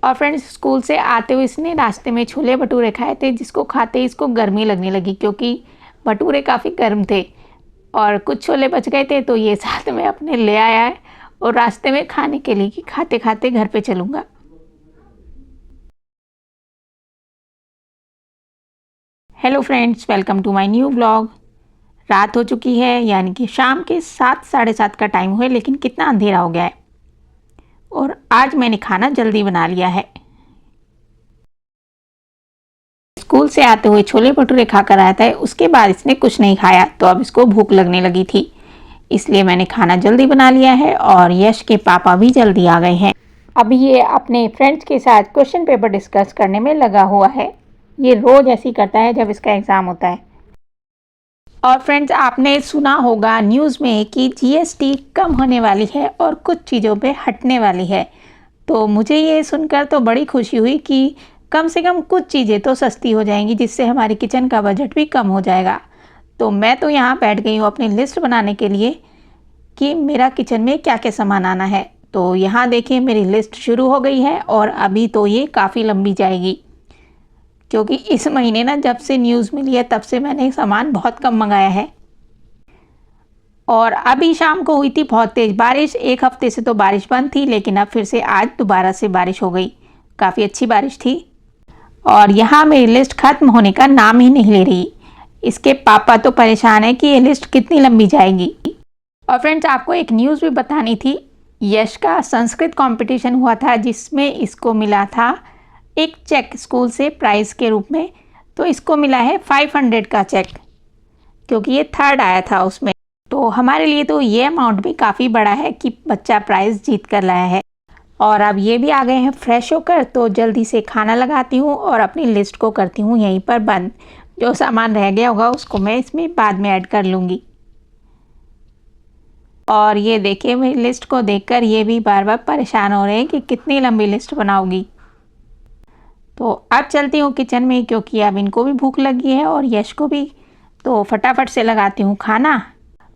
और friends school से आते हुए इसने रास्ते में छोले भटूरे खाए थे, जिसको खाते ही इसको गर्मी लगने लगी क्योंकि भटूरे काफ़ी गर्म थे और कुछ छोले बच गए थे, तो ये साथ में अपने ले आया है और रास्ते में खाने के लिए कि खाते खाते घर पे चलूँगा। Hello friends, welcome to my new vlog. रात हो चुकी है, यानी कि शाम के 7 साढ़े 7 का टाइम हुआ है, लेकिन कितना अंधेरा हो गया है। और आज मैंने खाना जल्दी बना लिया है। स्कूल से आते हुए छोले भटूरे खाकर आया था, उसके बाद इसने कुछ नहीं खाया, तो अब इसको भूख लगने लगी थी, इसलिए मैंने खाना जल्दी बना लिया है। और यश के पापा भी जल्दी आ गए हैं। अभी ये अपने फ्रेंड्स के साथ क्वेश्चन पेपर डिस्कस करने में लगा हुआ है। ये रोज ऐसे करता है जब इसका एग्ज़ाम होता है। और फ्रेंड्स, आपने सुना होगा न्यूज़ में कि जीएसटी कम होने वाली है और कुछ चीज़ों पे हटने वाली है। तो मुझे ये सुनकर तो बड़ी खुशी हुई कि कम से कम कुछ चीज़ें तो सस्ती हो जाएंगी, जिससे हमारी किचन का बजट भी कम हो जाएगा। तो मैं तो यहाँ बैठ गई हूँ अपनी लिस्ट बनाने के लिए कि मेरा किचन में क्या क्या सामान आना है। तो यहाँ देखिए मेरी लिस्ट शुरू हो गई है और अभी तो ये काफ़ी लंबी जाएगी, क्योंकि इस महीने ना जब से न्यूज़ मिली है तब से मैंने सामान बहुत कम मंगाया है। और अभी शाम को हुई थी बहुत तेज़ बारिश। एक हफ्ते से तो बारिश बंद थी, लेकिन अब फिर से आज दोबारा से बारिश हो गई। काफ़ी अच्छी बारिश थी। और यहाँ मेरी लिस्ट ख़त्म होने का नाम ही नहीं ले रही। इसके पापा तो परेशान है कि ये लिस्ट कितनी लंबी जाएगी। और फ्रेंड्स, आपको एक न्यूज़ भी बतानी थी। यश का संस्कृत कंपटीशन हुआ था, जिसमें इसको मिला था एक चेक स्कूल से प्राइज़ के रूप में। तो इसको मिला है 500 का चेक, क्योंकि ये थर्ड आया था उसमें। तो हमारे लिए तो ये अमाउंट भी काफ़ी बड़ा है कि बच्चा प्राइज़ जीत कर लाया है। और अब ये भी आ गए हैं फ्रेश होकर, तो जल्दी से खाना लगाती हूँ और अपनी लिस्ट को करती हूँ यहीं पर बंद। जो सामान रह गया होगा उसको मैं इसमें बाद में ऐड कर लूँगी। और ये देखिए मेरी लिस्ट को देखकर ये भी बार बार परेशान हो रहे हैं कि कितनी लंबी लिस्ट बनाओगी। तो अब चलती हूँ किचन में, क्योंकि अब इनको भी भूख लगी है और यश को भी। तो फटाफट से लगाती हूँ खाना।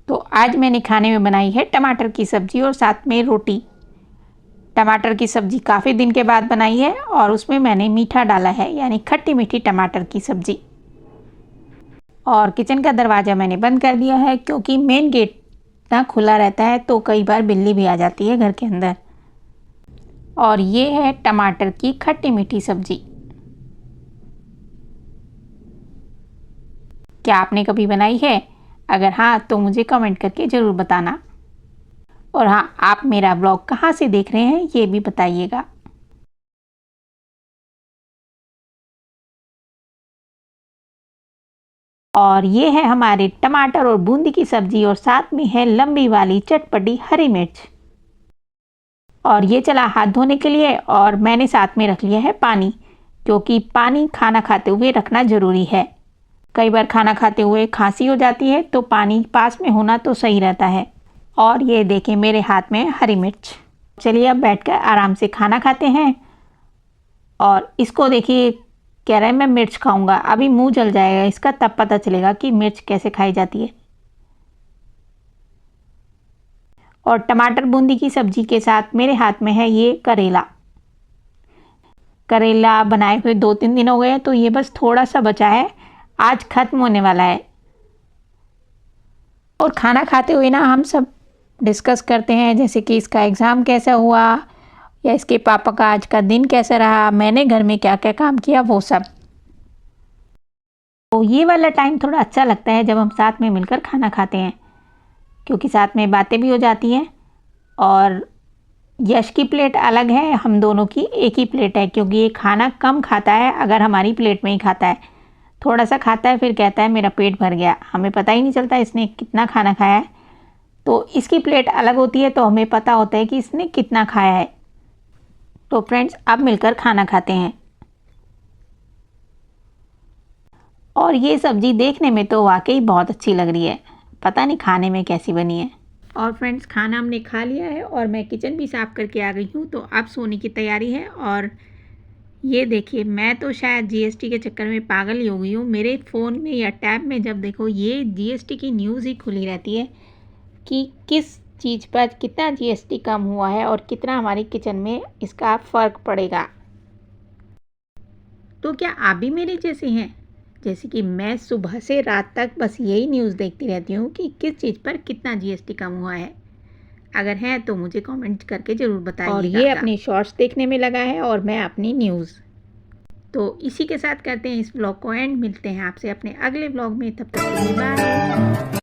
तो आज मैंने खाने में बनाई है टमाटर की सब्ज़ी और साथ में रोटी। टमाटर की सब्ज़ी काफ़ी दिन के बाद बनाई है और उसमें मैंने मीठा डाला है, यानी खट्टी मीठी टमाटर की सब्ज़ी। और किचन का दरवाज़ा मैंने बंद कर दिया है, क्योंकि मेन गेट ना खुला रहता है तो कई बार बिल्ली भी आ जाती है घर के अंदर। और ये है टमाटर की खट्टी मीठी सब्ज़ी। क्या आपने कभी बनाई है? अगर हाँ तो मुझे कमेंट करके ज़रूर बताना। और हाँ, आप मेरा ब्लॉग कहाँ से देख रहे हैं ये भी बताइएगा। और ये है हमारे टमाटर और बूंदी की सब्ज़ी और साथ में है लंबी वाली चटपटी हरी मिर्च। और ये चला हाथ धोने के लिए और मैंने साथ में रख लिया है पानी, क्योंकि पानी खाना खाते हुए रखना ज़रूरी है। कई बार खाना खाते हुए खांसी हो जाती है, तो पानी पास में होना तो सही रहता है। और ये देखें मेरे हाथ में हरी मिर्च। चलिए अब बैठकर आराम से खाना खाते हैं। और इसको देखिए कह रहा है मैं मिर्च खाऊंगा। अभी मुंह जल जाएगा इसका, तब पता चलेगा कि मिर्च कैसे खाई जाती है। और टमाटर बूंदी की सब्जी के साथ मेरे हाथ में है ये करेला। करेला बनाए हुए 2-3 दिन हो गए, तो ये बस थोड़ा सा बचा है, आज ख़त्म होने वाला है। और खाना खाते हुए ना हम सब डिस्कस करते हैं, जैसे कि इसका एग्ज़ाम कैसा हुआ या इसके पापा का आज का दिन कैसा रहा, मैंने घर में क्या क्या काम किया, वो सब। तो ये वाला टाइम थोड़ा अच्छा लगता है जब हम साथ में मिलकर खाना खाते हैं, क्योंकि साथ में बातें भी हो जाती हैं। और यश की प्लेट अलग है, हम दोनों की एक ही प्लेट है, क्योंकि ये खाना कम खाता है अगर हमारी प्लेट में ही खाता है। थोड़ा सा खाता है फिर कहता है मेरा पेट भर गया, हमें पता ही नहीं चलता इसने कितना खाना खाया है। तो इसकी प्लेट अलग होती है, तो हमें पता होता है कि इसने कितना खाया है। तो फ्रेंड्स, अब मिलकर खाना खाते हैं। और ये सब्ज़ी देखने में तो वाकई बहुत अच्छी लग रही है, पता नहीं खाने में कैसी बनी है। और फ्रेंड्स, खाना हमने खा लिया है और मैं किचन भी साफ़ करके आ गई हूँ, तो अब सोने की तैयारी है। और ये देखिए मैं तो शायद जीएसटी के चक्कर में पागल ही हो गई हूँ। मेरे फ़ोन में या टैब में जब देखो ये जीएसटी की न्यूज़ ही खुली रहती है कि किस चीज़ पर कितना जीएसटी कम हुआ है और कितना हमारी किचन में इसका फ़र्क पड़ेगा। तो क्या आप भी मेरे जैसे हैं? जैसे कि मैं सुबह से रात तक बस यही न्यूज़ देखती रहती हूँ कि किस चीज़ पर कितना जीएसटी कम हुआ है। अगर है तो मुझे कमेंट करके ज़रूर बताइएगा। और ये अपनी शॉर्ट्स देखने में लगा है और मैं अपनी न्यूज़। तो इसी के साथ करते हैं इस व्लॉग को एंड। मिलते हैं आपसे अपने अगले व्लॉग में, तब तक के लिए बाय।